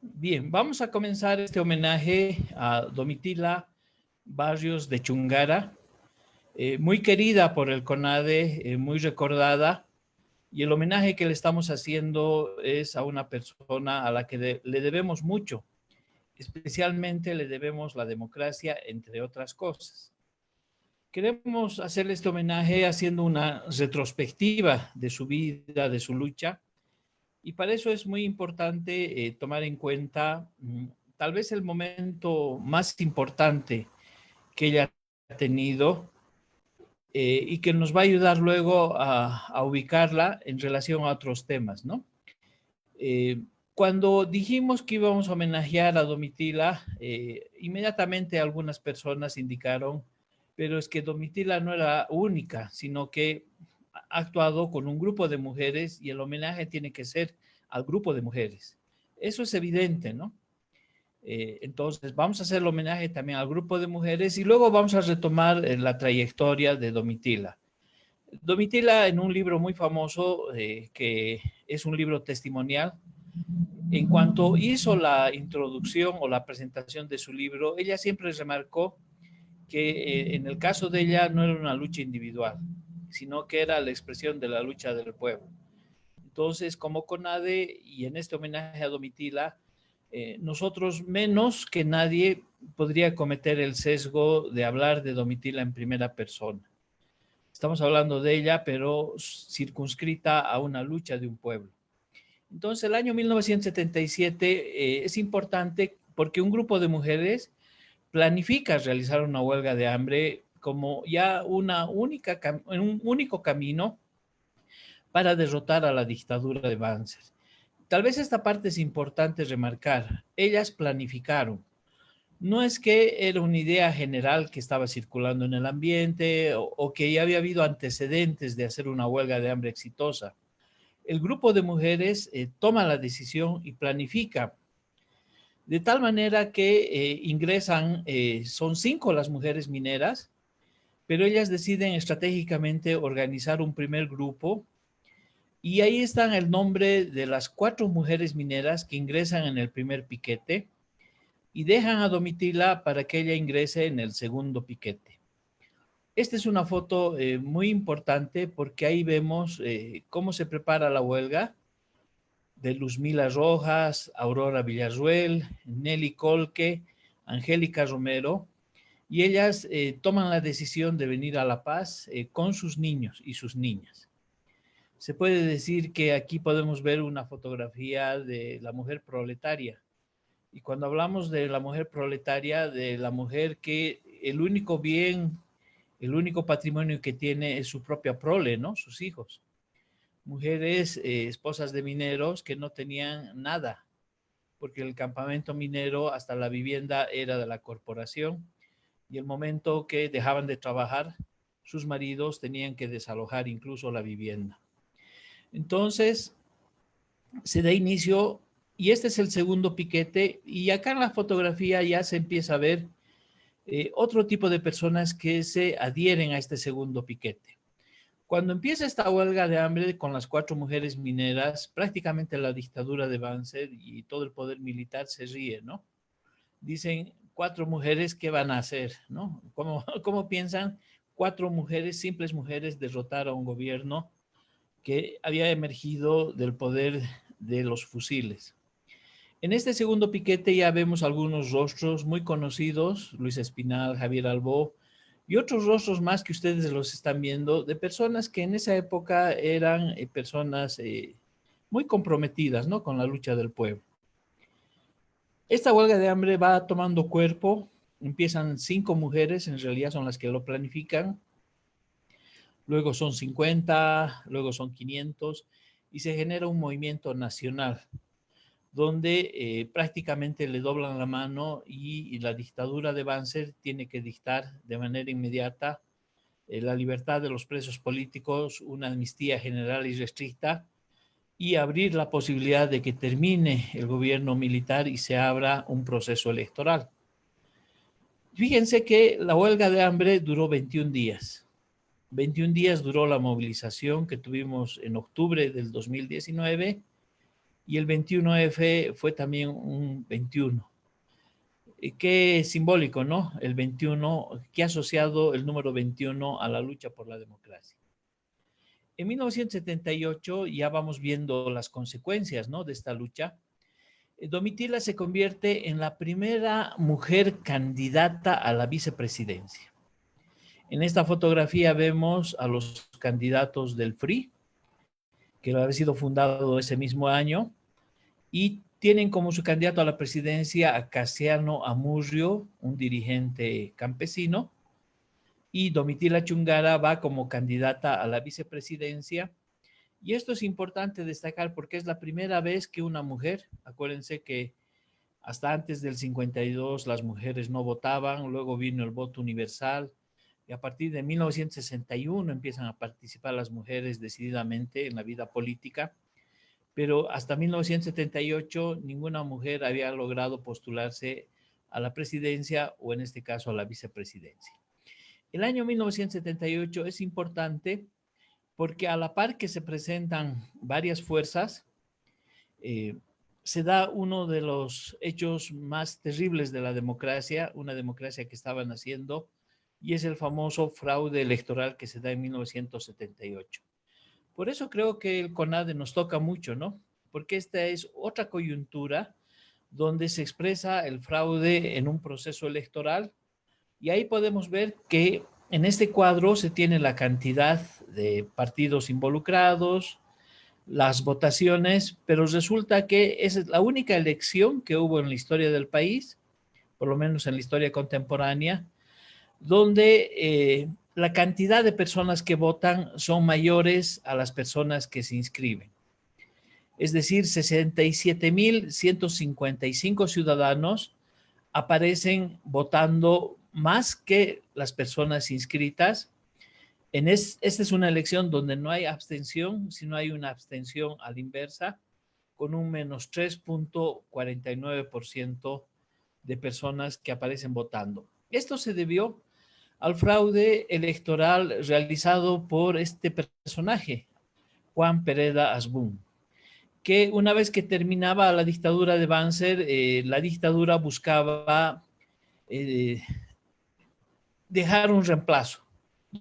Bien, vamos a comenzar este homenaje a Domitila Barrios de Chungara, muy querida por el CONADE, muy recordada, y el homenaje que le estamos haciendo es a una persona a la que le debemos mucho, especialmente le debemos la democracia, entre otras cosas. Queremos hacerle este homenaje haciendo una retrospectiva de su vida, de su lucha, y para eso es muy importante tomar en cuenta tal vez el momento más importante que ella ha tenido y que nos va a ayudar luego a ubicarla en relación a otros temas, ¿no? Eh, Cuando dijimos que íbamos a homenajear a Domitila, inmediatamente algunas personas indicaron, pero es que Domitila no era única, sino que ha actuado con un grupo de mujeres y el homenaje tiene que ser al grupo de mujeres. Eso es evidente, ¿no? Entonces, vamos a hacer el homenaje también al grupo de mujeres y luego vamos a retomar la trayectoria de Domitila. Domitila, en un libro muy famoso, que es un libro testimonial, en cuanto hizo la introducción o la presentación de su libro, ella siempre remarcó que en el caso de ella no era una lucha individual, sino que era la expresión de la lucha del pueblo. Entonces, como CONADE y en este homenaje a Domitila, nosotros menos que nadie podría cometer el sesgo de hablar de Domitila en primera persona. Estamos hablando de ella, pero circunscrita a una lucha de un pueblo. Entonces, el año 1977 es importante porque un grupo de mujeres planifica realizar una huelga de hambre como ya un único camino para derrotar a la dictadura de Banzer. Tal vez esta parte es importante remarcar. Ellas planificaron. No es que era una idea general que estaba circulando en el ambiente o que ya había habido antecedentes de hacer una huelga de hambre exitosa. El grupo de mujeres toma la decisión y planifica de tal manera que ingresan, son 5 las mujeres mineras, pero ellas deciden estratégicamente organizar un primer grupo y ahí están el nombre de las 4 mujeres mineras que ingresan en el primer piquete y dejan a Domitila para que ella ingrese en el segundo piquete. Esta es una foto muy importante porque ahí vemos cómo se prepara la huelga de Luzmila Rojas, Aurora Villarruel, Nelly Colque, Angélica Romero, y ellas toman la decisión de venir a La Paz con sus niños y sus niñas. Se puede decir que aquí podemos ver una fotografía de la mujer proletaria. Y cuando hablamos de la mujer proletaria, de la mujer que el único bien, el único patrimonio que tiene es su propia prole, ¿no? Sus hijos. Mujeres, esposas de mineros que no tenían nada, porque el campamento minero hasta la vivienda era de la corporación y el momento que dejaban de trabajar, sus maridos tenían que desalojar incluso la vivienda. Entonces, se da inicio y este es el segundo piquete y acá en la fotografía ya se empieza a ver otro tipo de personas que se adhieren a este segundo piquete. Cuando empieza esta huelga de hambre con las 4 mujeres mineras, prácticamente la dictadura de Banzer y todo el poder militar se ríe, ¿no? Dicen, 4 mujeres, ¿qué van a hacer? ¿No? ¿Cómo piensan 4 mujeres, simples mujeres, derrotar a un gobierno que había emergido del poder de los fusiles? En este segundo piquete ya vemos algunos rostros muy conocidos, Luis Espinal, Javier Albó, y otros rostros más que ustedes los están viendo, de personas que en esa época eran personas muy comprometidas, ¿no? Con la lucha del pueblo. Esta huelga de hambre va tomando cuerpo, empiezan 5 mujeres, en realidad son las que lo planifican, luego son 50, luego son 500, y se genera un movimiento nacional donde prácticamente le doblan la mano y la dictadura de Banzer tiene que dictar de manera inmediata la libertad de los presos políticos, una amnistía general y restricta y abrir la posibilidad de que termine el gobierno militar y se abra un proceso electoral. Fíjense que la huelga de hambre duró 21 días. 21 días duró la movilización que tuvimos en octubre del 2019 y el 21F fue también un 21. Qué simbólico, ¿no? El 21, que ha asociado el número 21 a la lucha por la democracia. En 1978 ya vamos viendo las consecuencias, ¿no?, de esta lucha. Domitila se convierte en la primera mujer candidata a la vicepresidencia. En esta fotografía vemos a los candidatos del FRI, que había sido fundado ese mismo año, y tienen como su candidato a la presidencia a Casiano Amurrio, un dirigente campesino, y Domitila Chungara va como candidata a la vicepresidencia. Y esto es importante destacar porque es la primera vez que una mujer, acuérdense que hasta antes del 52 las mujeres no votaban, luego vino el voto universal, y a partir de 1961 empiezan a participar las mujeres decididamente en la vida política, pero hasta 1978 ninguna mujer había logrado postularse a la presidencia o en este caso a la vicepresidencia. El año 1978 es importante porque a la par que se presentan varias fuerzas, se da uno de los hechos más terribles de la democracia, una democracia que estaba naciendo, y es el famoso fraude electoral que se da en 1978. Por eso creo que el CONADE nos toca mucho, ¿no? Porque esta es otra coyuntura donde se expresa el fraude en un proceso electoral, y ahí podemos ver que en este cuadro se tiene la cantidad de partidos involucrados, las votaciones, pero resulta que es la única elección que hubo en la historia del país, por lo menos en la historia contemporánea, donde la cantidad de personas que votan son mayores a las personas que se inscriben. Es decir, 67.155 ciudadanos aparecen votando más que las personas inscritas. Esta es una elección donde no hay abstención, sino hay una abstención a la inversa, con un menos 3.49% de personas que aparecen votando. Esto se debió al fraude electoral realizado por este personaje, Juan Pereda Asbun, que una vez que terminaba la dictadura de Banzer, la dictadura buscaba dejar un reemplazo.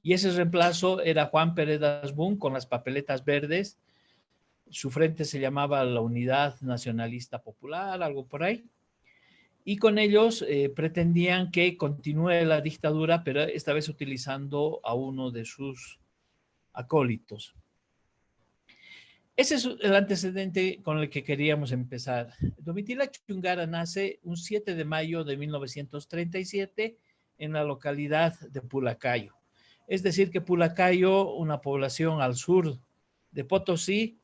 Y ese reemplazo era Juan Pereda Asbun con las papeletas verdes. Su frente se llamaba la Unidad Nacionalista Popular, algo por ahí. Y con ellos pretendían que continúe la dictadura, pero esta vez utilizando a uno de sus acólitos. Ese es el antecedente con el que queríamos empezar. Domitila Chungara nace un 7 de mayo de 1937 en la localidad de Pulacayo. Es decir, que Pulacayo, una población al sur de Potosí,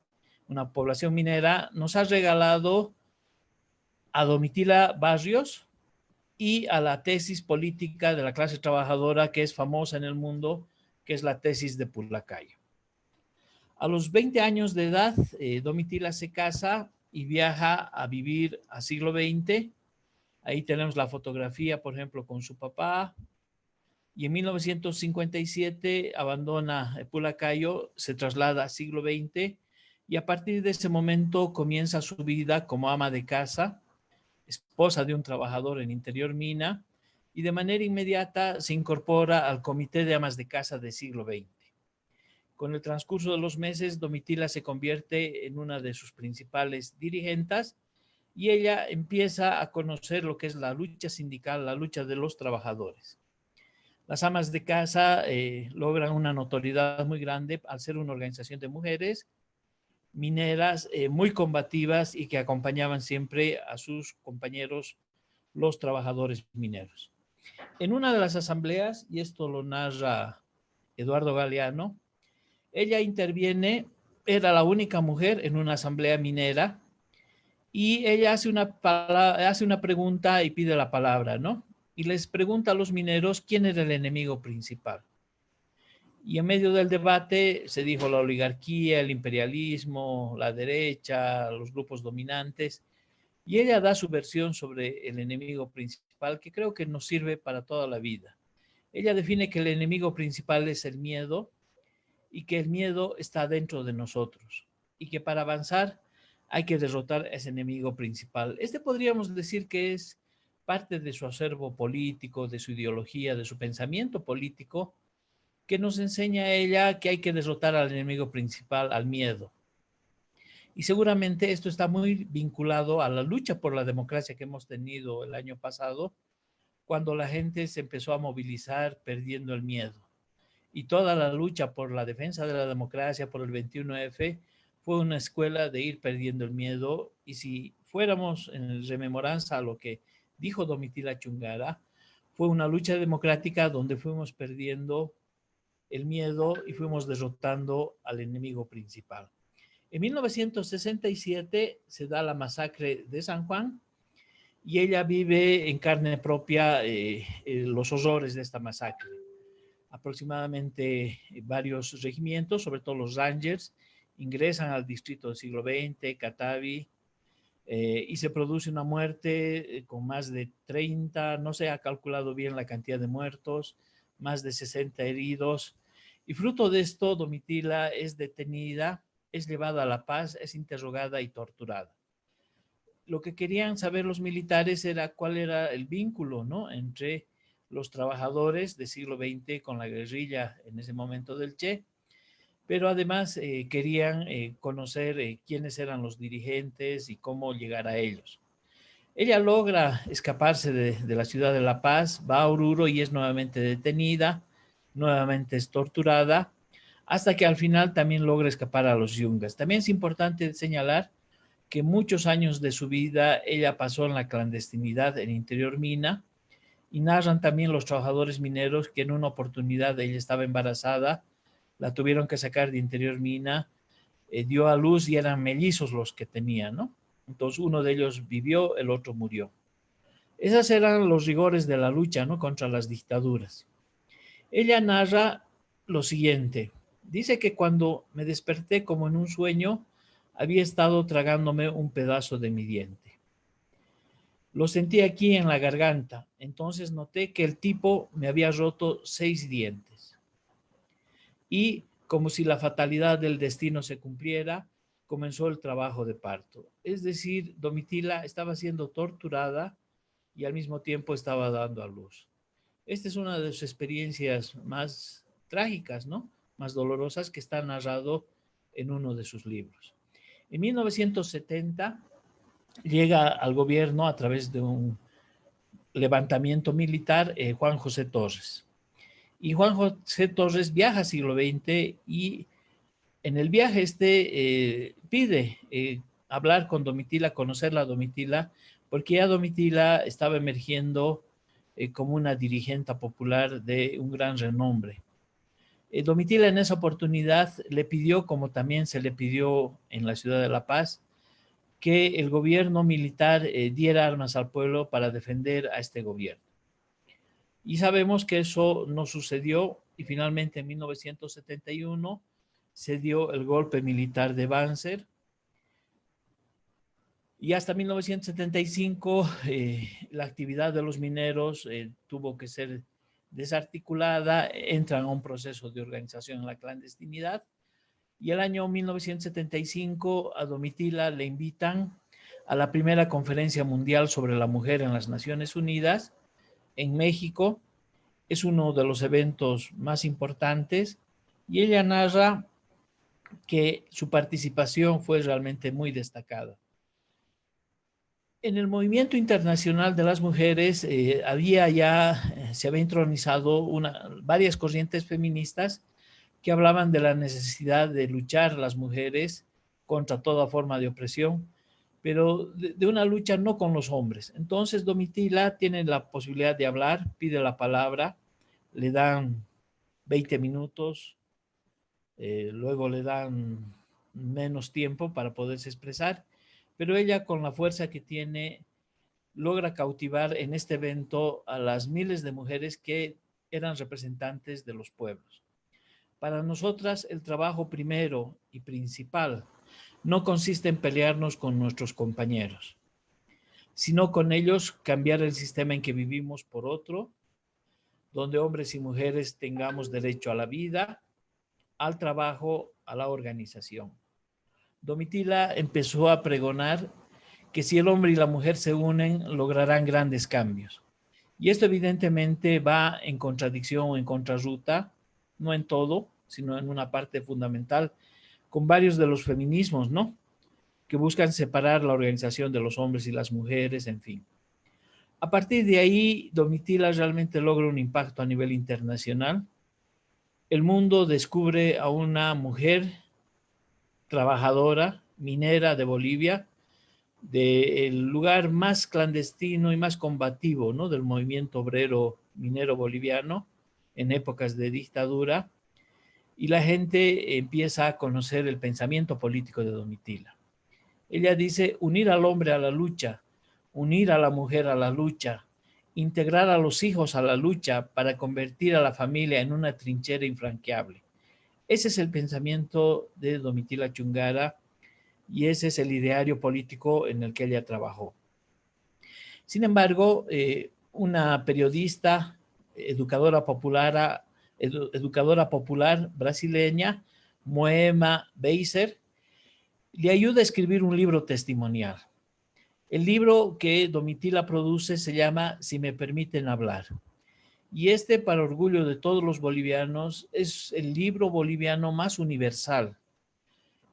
una población minera, nos ha regalado a Domitila Barrios y a la tesis política de la clase trabajadora que es famosa en el mundo, que es la tesis de Pulacayo. A los 20 años de edad, Domitila se casa y viaja a vivir a siglo XX. Ahí tenemos la fotografía, por ejemplo, con su papá. Y en 1957 abandona Pulacayo, se traslada a siglo XX y a partir de ese momento comienza su vida como ama de casa, esposa de un trabajador en Interior Mina, y de manera inmediata se incorpora al Comité de Amas de Casa del siglo XX. Con el transcurso de los meses, Domitila se convierte en una de sus principales dirigentes y ella empieza a conocer lo que es la lucha sindical, la lucha de los trabajadores. Las amas de casa logran una notoriedad muy grande al ser una organización de mujeres mineras muy combativas y que acompañaban siempre a sus compañeros, los trabajadores mineros. En una de las asambleas, y esto lo narra Eduardo Galeano, ella interviene, era la única mujer en una asamblea minera, y ella hace una pregunta y pide la palabra, ¿no? Y les pregunta a los mineros quién era el enemigo principal. Y en medio del debate se dijo la oligarquía, el imperialismo, la derecha, los grupos dominantes, y ella da su versión sobre el enemigo principal, que creo que nos sirve para toda la vida. Ella define que el enemigo principal es el miedo y que el miedo está dentro de nosotros y que para avanzar hay que derrotar a ese enemigo principal. Este podríamos decir que es parte de su acervo político, de su ideología, de su pensamiento político, que nos enseña a ella que hay que derrotar al enemigo principal, al miedo. Y seguramente esto está muy vinculado a la lucha por la democracia que hemos tenido el año pasado, cuando la gente se empezó a movilizar perdiendo el miedo. Y toda la lucha por la defensa de la democracia, por el 21F, fue una escuela de ir perdiendo el miedo. Y si fuéramos en rememoranza a lo que dijo Domitila Chungara, fue una lucha democrática donde fuimos perdiendo el miedo y fuimos derrotando al enemigo principal. En 1967 se da la masacre de San Juan y ella vive en carne propia los horrores de esta masacre. Aproximadamente varios regimientos, sobre todo los Rangers, ingresan al distrito del siglo XX, Catavi, y se produce una muerte con más de 30, no se ha calculado bien la cantidad de muertos, más de 60 heridos. Y fruto de esto, Domitila es detenida, es llevada a La Paz, es interrogada y torturada. Lo que querían saber los militares era cuál era el vínculo, ¿no?, entre los trabajadores del siglo XX con la guerrilla en ese momento del Che, pero además querían conocer quiénes eran los dirigentes y cómo llegar a ellos. Ella logra escaparse de la ciudad de La Paz, va a Oruro y es nuevamente detenida, nuevamente es torturada, hasta que al final también logra escapar a los Yungas. También es importante señalar que muchos años de su vida ella pasó en la clandestinidad en Interior Mina, y narran también los trabajadores mineros que en una oportunidad ella estaba embarazada, la tuvieron que sacar de Interior Mina, dio a luz y eran mellizos los que tenían, ¿no? Entonces uno de ellos vivió, el otro murió. Esos eran los rigores de la lucha, ¿no?, contra las dictaduras. Ella narra lo siguiente. Dice que cuando me desperté como en un sueño, había estado tragándome un pedazo de mi diente. Lo sentí aquí en la garganta. Entonces noté que el tipo me había roto 6 dientes. Y como si la fatalidad del destino se cumpliera, comenzó el trabajo de parto. Es decir, Domitila estaba siendo torturada y al mismo tiempo estaba dando a luz. Esta es una de sus experiencias más trágicas, ¿no?, más dolorosas, que está narrado en uno de sus libros. En 1970 llega al gobierno a través de un levantamiento militar Juan José Torres. Y Juan José Torres viaja al siglo XX y en el viaje pide hablar con Domitila, conocerla a Domitila, porque ya Domitila estaba emergiendo como una dirigente popular de un gran renombre. Domitila en esa oportunidad le pidió, como también se le pidió en la ciudad de La Paz, que el gobierno militar diera armas al pueblo para defender a este gobierno. Y sabemos que eso no sucedió y finalmente en 1971 se dio el golpe militar de Banzer y hasta 1975 la actividad de los mineros tuvo que ser desarticulada, entran a un proceso de organización en la clandestinidad y el año 1975 a Domitila le invitan a la primera conferencia mundial sobre la mujer en las Naciones Unidas en México. Es uno de los eventos más importantes y ella narra que su participación fue realmente muy destacada. En el movimiento internacional de las mujeres se había entronizado varias corrientes feministas que hablaban de la necesidad de luchar las mujeres contra toda forma de opresión, pero de una lucha no con los hombres. Entonces Domitila tiene la posibilidad de hablar, pide la palabra, le dan 20 minutos, luego le dan menos tiempo para poderse expresar, pero ella con la fuerza que tiene logra cautivar en este evento a las miles de mujeres que eran representantes de los pueblos. Para nosotras el trabajo primero y principal no consiste en pelearnos con nuestros compañeros, sino con ellos cambiar el sistema en que vivimos por otro, donde hombres y mujeres tengamos derecho a la vida, al trabajo, a la organización. Domitila empezó a pregonar que si el hombre y la mujer se unen, lograrán grandes cambios. Y esto evidentemente va en contradicción o en contrarruta, no en todo, sino en una parte fundamental, con varios de los feminismos, ¿no? Que buscan separar la organización de los hombres y las mujeres, en fin. A partir de ahí, Domitila realmente logra un impacto a nivel internacional. El mundo descubre a una mujer trabajadora, minera de Bolivia, del lugar más clandestino y más combativo, ¿no? Del movimiento obrero minero boliviano en épocas de dictadura, y la gente empieza a conocer el pensamiento político de Domitila. Ella dice unir al hombre a la lucha, unir a la mujer a la lucha, integrar a los hijos a la lucha para convertir a la familia en una trinchera infranqueable. Ese es el pensamiento de Domitila Chungara y ese es el ideario político en el que ella trabajó. Sin embargo, una periodista, educadora popular brasileña, Moema Beiser, le ayuda a escribir un libro testimonial. El libro que Domitila produce se llama Si me permiten hablar. Y este, para orgullo de todos los bolivianos, es el libro boliviano más universal.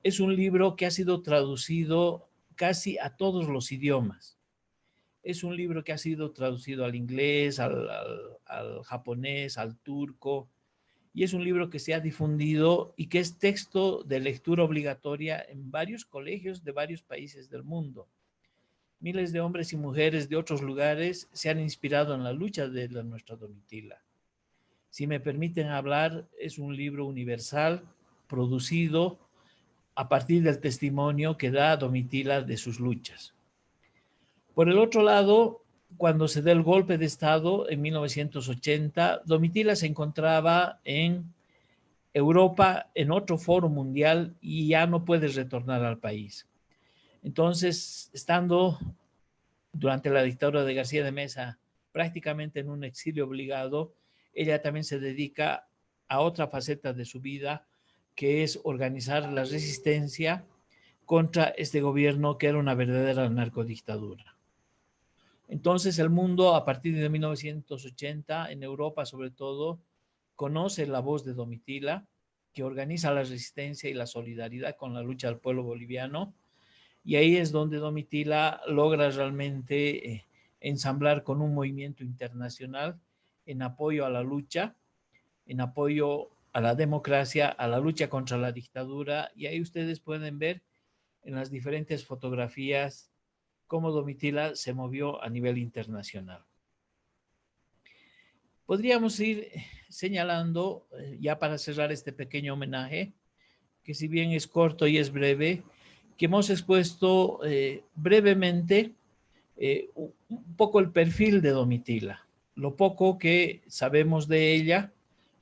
Es un libro que ha sido traducido casi a todos los idiomas. Es un libro que ha sido traducido al inglés, al japonés, al turco, y es un libro que se ha difundido y que es texto de lectura obligatoria en varios colegios de varios países del mundo. Miles de hombres y mujeres de otros lugares se han inspirado en la lucha de nuestra Domitila. Si me permiten hablar, es un libro universal producido a partir del testimonio que da Domitila de sus luchas. Por el otro lado, cuando se da el golpe de Estado en 1980, Domitila se encontraba en Europa en otro foro mundial y ya no puede retornar al país. Entonces, estando durante la dictadura de García de Mesa prácticamente en un exilio obligado, ella también se dedica a otra faceta de su vida, que es organizar la resistencia contra este gobierno que era una verdadera narcodictadura. Entonces el mundo, a partir de 1980, en Europa sobre todo, conoce la voz de Domitila, que organiza la resistencia y la solidaridad con la lucha del pueblo boliviano, y ahí es donde Domitila logra realmente ensamblar con un movimiento internacional en apoyo a la lucha, en apoyo a la democracia, a la lucha contra la dictadura, y ahí ustedes pueden ver en las diferentes fotografías cómo Domitila se movió a nivel internacional. Podríamos ir señalando, ya para cerrar este pequeño homenaje, que si bien es corto y es breve, que hemos expuesto brevemente un poco el perfil de Domitila, lo poco que sabemos de ella,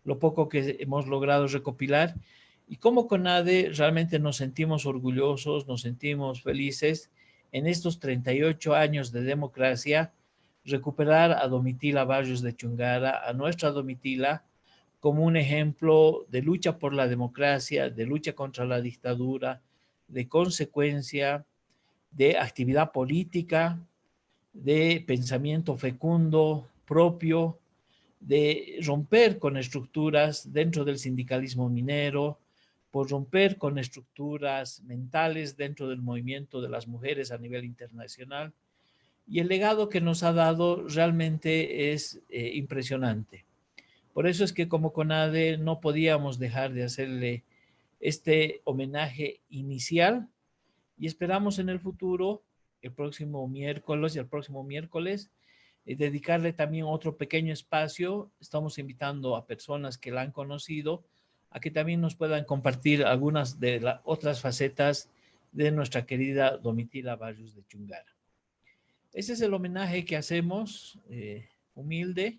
lo poco que hemos logrado recopilar y cómo CONADE realmente nos sentimos orgullosos, nos sentimos felices en estos 38 años de democracia, recuperar a Domitila Barrios de Chungara, a nuestra Domitila, como un ejemplo de lucha por la democracia, de lucha contra la dictadura, de consecuencia, de actividad política, de pensamiento fecundo, propio, de romper con estructuras dentro del sindicalismo minero, por romper con estructuras mentales dentro del movimiento de las mujeres a nivel internacional. Y el legado que nos ha dado realmente es impresionante. Por eso es que como CONADE no podíamos dejar de hacerle este homenaje inicial y esperamos en el futuro, el próximo miércoles y el próximo miércoles, dedicarle también otro pequeño espacio. Estamos invitando a personas que la han conocido a que también nos puedan compartir algunas de las otras facetas de nuestra querida Domitila Barrios de Chungara. Ese es el homenaje que hacemos, humilde,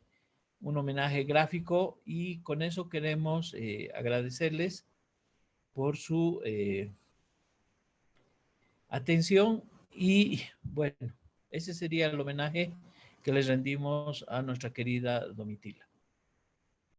un homenaje gráfico, y con eso queremos agradecerles por su atención y bueno, ese sería el homenaje que les rendimos a nuestra querida Domitila.